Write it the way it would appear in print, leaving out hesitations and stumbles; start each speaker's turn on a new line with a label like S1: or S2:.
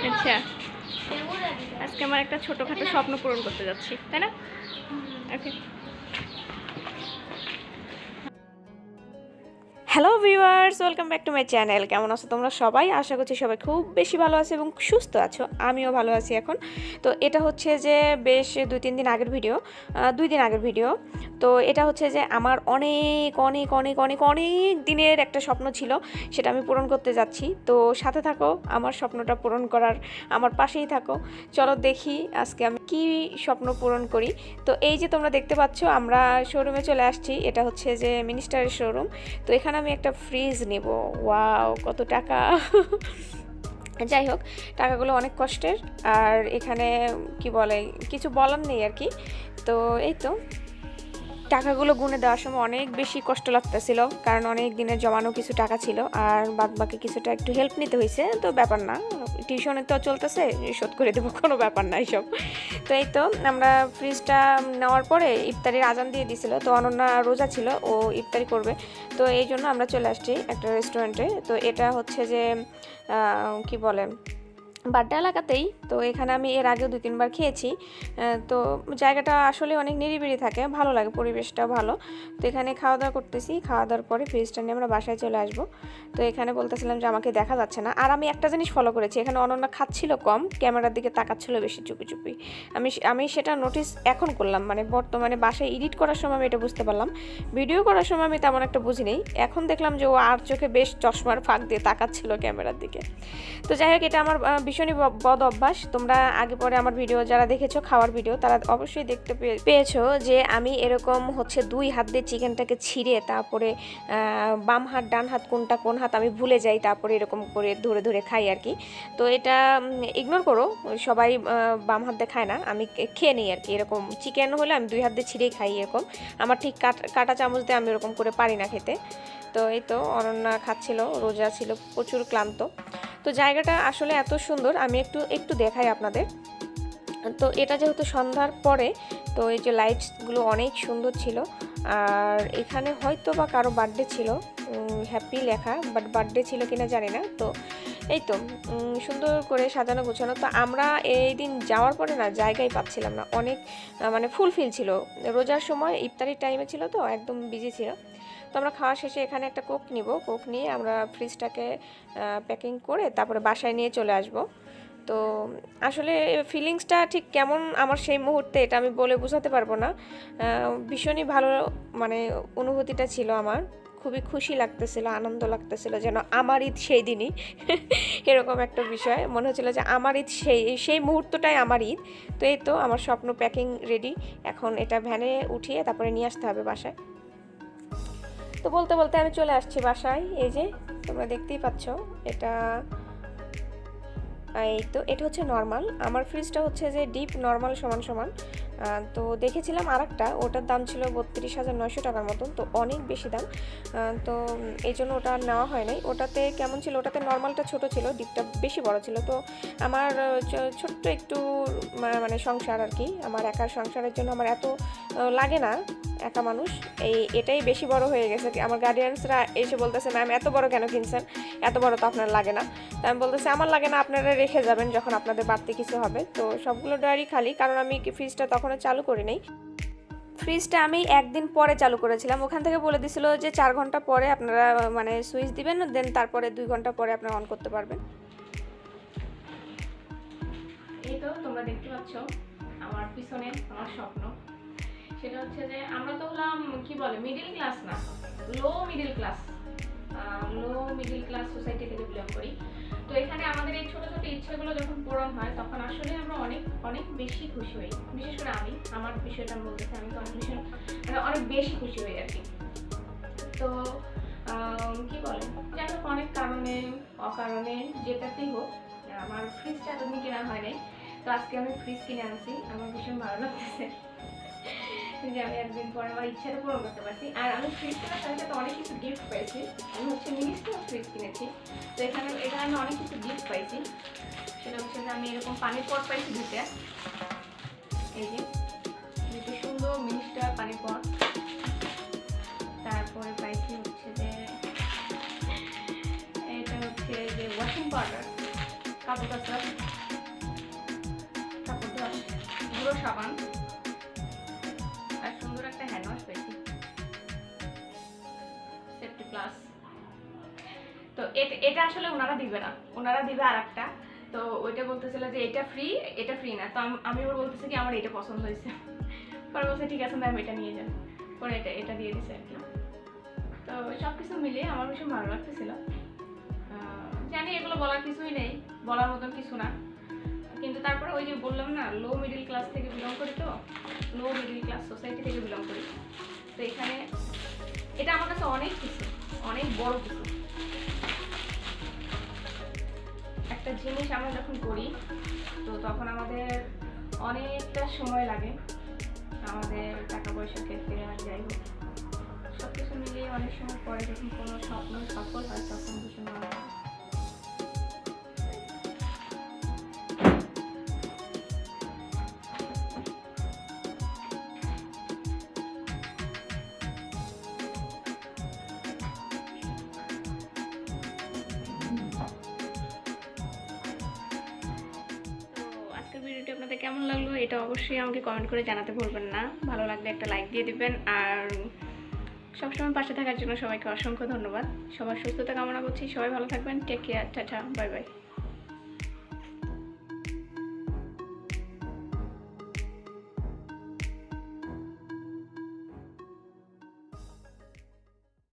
S1: আচ্ছা, আজকে আমার একটা ছোটখাটো স্বপ্ন পূরণ করতে যাচ্ছি, তাই না? Okay. Hello viewers, welcome back to my channel. কেমন আছো তোমরা সবাই? আশা করছি সবাই খুব বেশি ভালো আছে এবং সুস্থ আছো। আমিও ভালো আছি এখন। তো এটা হচ্ছে যে বেশ 2-3 দিন আগের ভিডিও, 2 দিন আগের ভিডিও। তো এটা হচ্ছে যে আমার অনেক অনেক অনেক অনেক অনেক দিনের একটা স্বপ্ন ছিল, সেটা আমি পূরণ করতে যাচ্ছি। তো সাথে থাকো, আমার স্বপ্নটা পূরণ করার আমার পাশেই থাকো। চলো দেখি আজকে আমি কি স্বপ্ন পূরণ করি। তো এই যে তোমরা দেখতে পাচ্ছ, আমরা শোরুমে চলে আসছি। এটা হচ্ছে যে মিনিস্টারের শোরুম। তো এখানে আমি একটা ফ্রিজ নেব। ওয়াও, কত টাকা! যাই হোক, টাকাগুলো অনেক কষ্টের, আর এখানে কি বলে, কিছু বলার নেই আর কি। তো এই তো টাকাগুলো গুনে দেওয়ার সময় অনেক বেশি কষ্ট লাগতেছিল, কারণ অনেক দিনের জমানো কিছু টাকা ছিল, আর বাদ বাকি কিছুটা একটু হেল্প নিতে হয়েছে। তো ব্যাপার না, টিউশনে তো চলতেছে, শোধ করে দেবো, কোনো ব্যাপার না এসব। তো এই তো আমরা ফ্রিজটা নেওয়ার পরে ইফতারির আজান দিয়ে দিছিল। তো অনন্যা রোজা ছিল, ও ইফতারি করবে। তো এই জন্য আমরা চলে আসছি একটা রেস্টুরেন্টে। তো এটা হচ্ছে যে কি বলে, বাড্ডা এলাকাতেই। তো এখানে আমি এর আগেও 2-3 বার খেয়েছি। তো জায়গাটা আসলে অনেক নিরিবিলি থাকে, ভালো লাগে, পরিবেশটাও ভালো। তো এখানে খাওয়া দাওয়া করতেছি, খাওয়া দাওয়ার পরে ফ্রিজটা নিয়ে আমরা বাসায় চলে আসবো। তো এখানে বলতেছিলাম যে আমাকে দেখা যাচ্ছে না, আর আমি একটা জিনিস ফলো করেছি, এখানে অনন্যা খাচ্ছিল কম, ক্যামেরার দিকে তাকাচ্ছিল বেশি চুপি চুপি। আমি সেটা নোটিস এখন করলাম, মানে বর্তমানে বাসায় এডিট করার সময় আমি এটা বুঝতে পারলাম। ভিডিও করার সময় আমি তেমন একটা বুঝি নেই, এখন দেখলাম যে ও আর চোখে বেশ চশমার ফাঁক দিয়ে তাকাচ্ছিল ক্যামেরার দিকে। তো যাই হোক, এটা আমার ভীষণই বদ অভ্যাস। তোমরা আগে পরে আমার ভিডিও যারা দেখেছো, খাওয়ার ভিডিও, তারা অবশ্যই দেখতে পেয়েছো যে আমি এরকম হচ্ছে 2 হাত দিয়ে চিকেনটাকে ছিঁড়ে তারপরে বাম হাত ডান হাত কোনটা কোন হাত আমি ভুলে যাই, তারপরে এরকম করে ধরে ধরে খাই আর কি। তো এটা ইগনোর করো, সবাই বাম হাত দিয়ে খায় না, আমি খেয়ে নিই আর কি। এরকম চিকেন হলে আমি 2 হাত দিয়ে ছিঁড়েই খাই এরকম। আমার ঠিক কাটা চামচ দিয়ে আমি এরকম করে পারি না খেতে। তো এই তো অনন্যা খাচ্ছিল, রোজা ছিল, প্রচুর ক্লান্ত। তো জায়গাটা আসলে এত সুন্দর, আমি একটু দেখাই আপনাদের। তো এটা যেহেতু সন্ধ্যার পরে, তো এই যে লাইটসগুলো অনেক সুন্দর ছিল। আর এখানে হয়তো বা কারো বার্থডে ছিল, হ্যাপি লেখা, বাট বার্থডে ছিল কিনা জানি না। তো এই তো সুন্দর করে সাজানো গোছানো। তো আমরা এই দিন যাওয়ার পরে না জায়গায় পাচ্ছিলাম না, অনেক মানে ফুলফিল ছিল। রোজার সময় ইফতারির টাইমে ছিল, তো একদম বিজি ছিল। তো আমরা খাওয়া শেষে এখানে একটা কোক নিব, কোক নিয়ে আমরা ফ্রিজটাকে প্যাকিং করে তারপরে বাসায় নিয়ে চলে আসব। তো আসলে ফিলিংসটা ঠিক কেমন আমার সেই মুহূর্তে, এটা আমি বলে বোঝাতে পারবো না। ভীষণই ভালো, মানে অনুভূতিটা ছিল আমার, খুবই খুশি লাগতেছিল, আনন্দ লাগতেছিল, যেন আমার ঈদ সেই দিনই এরকম একটা বিষয় মনে হচ্ছিল যে আমার ঈদ সেই মুহূর্তটাই আমার ঈদ। তো এই তো আমার স্বপ্ন প্যাকিং রেডি, এখন এটা ভ্যানে উঠিয়ে তারপরে নিয়ে আসতে হবে বাসায়। তো বলতে বলতে আমি চলে আসছি বাসায়। এই যে তোমরা দেখতেই পাচ্ছ, এটা এই তো এটা হচ্ছে নর্মাল, আমার ফ্রিজটা হচ্ছে যে ডিপ নর্মাল সমান সমান। তো দেখেছিলাম আরেকটা, ওটার দাম ছিল 32,900 টাকার মতন, তো অনেক বেশি দাম। তো এই জন্য ওটা নেওয়া হয় নাই। ওটাতে কেমন ছিল, ওটাতে নর্মালটা ছোট ছিল, ডিপটা বেশি বড় ছিল। তো আমার ছোট্ট একটু মানে সংসার আর কি, আমার একার সংসারের জন্য আমার এত লাগে না, একা মানুষ, এটাই বেশি বড় হয়ে গেছে। আমার গার্ডিয়ানসরা এসে বলতেছে, ম্যাম এত বড় কেন কিনছেন, এত বড় তো আপনার লাগে না। তো আমি বলতেছি আমার লাগে না, আপনারা রেখে যাবেন যখন আপনাদের বাড়তি কিছু হবে। তো সবগুলো ডয়ারই খালি, কারণ আমি ফ্রিজটা তখনও চালু করি নাই। ফ্রিজটা আমি একদিন পরে চালু করেছিলাম, ওখান থেকে বলে দিছিল যে 4 ঘন্টা পরে আপনারা মানে সুইচ দিবেন, দেন তারপরে 2 ঘন্টা পরে আপনারা অন করতে পারবেন। এই তো তোমরা দেখতে পাচ্ছ আমার পিছনে আমার স্বপ্ন, সেটা হচ্ছে যে আমরা তো হলাম কি বলে মিডিল ক্লাস না, লো মিডিল ক্লাস সোসাইটি থেকে বিলং করি। তো এখানে আমাদের এই ছোট ছোট ইচ্ছেগুলো যখন পূরণ হয়, তখন আসলে আমরা অনেক অনেক বেশি খুশি হই। বিশেষ করে আমার বিষয়টা বলতেছি, আমি তো অনেক বেশি খুশি হই আর কি। তো কি বলে, যাই হোক, অনেক কারণে অকারণে যেটাতেই হোক আমার ফ্রিজটা এতদিন কেনা হয় নাই। তো আজকে আমি ফ্রিজ কিনে আনছি, আমার ভীষণ ভালো লাগতেছে যে আমি একদিন পরে আমার ইচ্ছাটা পূরণ করতে পারছি। আর আমি ফ্রিজ কেনার সাথে সাথে অনেক কিছু গিফট পাইছি। আমি হচ্ছে মিনিস্টার ফ্রিজ কিনেছি, তো এখানে আমি অনেক কিছু গিফট পাইছি। সেটা হচ্ছে যে আমি এরকম পানির পট পাইছি 2টা, এই যে 2টো সুন্দর মিনিস্টার পানির পট। তারপরে পাইছি হচ্ছে যে এটা হচ্ছে যে ওয়াশিং পাউডার, কাপড় কাচা, কাপড় ধোয়া, গুঁড়ো সাবান আর সুন্দর একটা হ্যান্ড ওয়াশ পেয়েছি, সেফটি প্লাস। তো এটা আসলে ওনারা দিবে না, ওনারা দিবে আর একটা। তো ওইটা বলতেছিল যে এটা ফ্রি না। তো আমি ওর বলতেছি কি আমার এটা পছন্দ হয়েছে। পরে বলছে ঠিক আছে ম্যাম এটা নিয়ে যান। পরে এটা দিয়ে দিছে আর কি। তো সব কিছু মিলিয়ে আমার ভীষণ ভালো লাগতেছিল। জানি এগুলো বলার কিছুই নেই, বলার মতন কিছু না, কিন্তু তারপরে ওই যে বললাম না লো মিডিল ক্লাস থেকে বিলং করি, তো লো মিডিল ক্লাস সোসাইটি থেকে বিলং করি। তো এখানে এটা আমার কাছে অনেক কিছু, অনেক বড় কিছু। একটা জিনিস আমরা যখন করি তো তখন আমাদের অনেকটা সময় লাগে, আমাদের টাকা পয়সার ক্ষেত্রে আর যাই হোক সব কিছু মিলিয়ে অনেক সময় পরে যখন কোনো স্বপ্ন সফল হয় তখন ভীষণ ভালো লাগে। ভিডিওটি আপনাদের কেমন লাগলো এটা অবশ্যই আমাকে কমেন্ট করে জানাতে ভুলবেন না। ভালো লাগলে একটা লাইক দিয়ে দিবেন, আর সবসময় পাশে থাকার জন্য সবাইকে অসংখ্য ধন্যবাদ। সবার সুস্থতা কামনা করছি, সবাই ভালো থাকবেন। Take care, tata, bye by.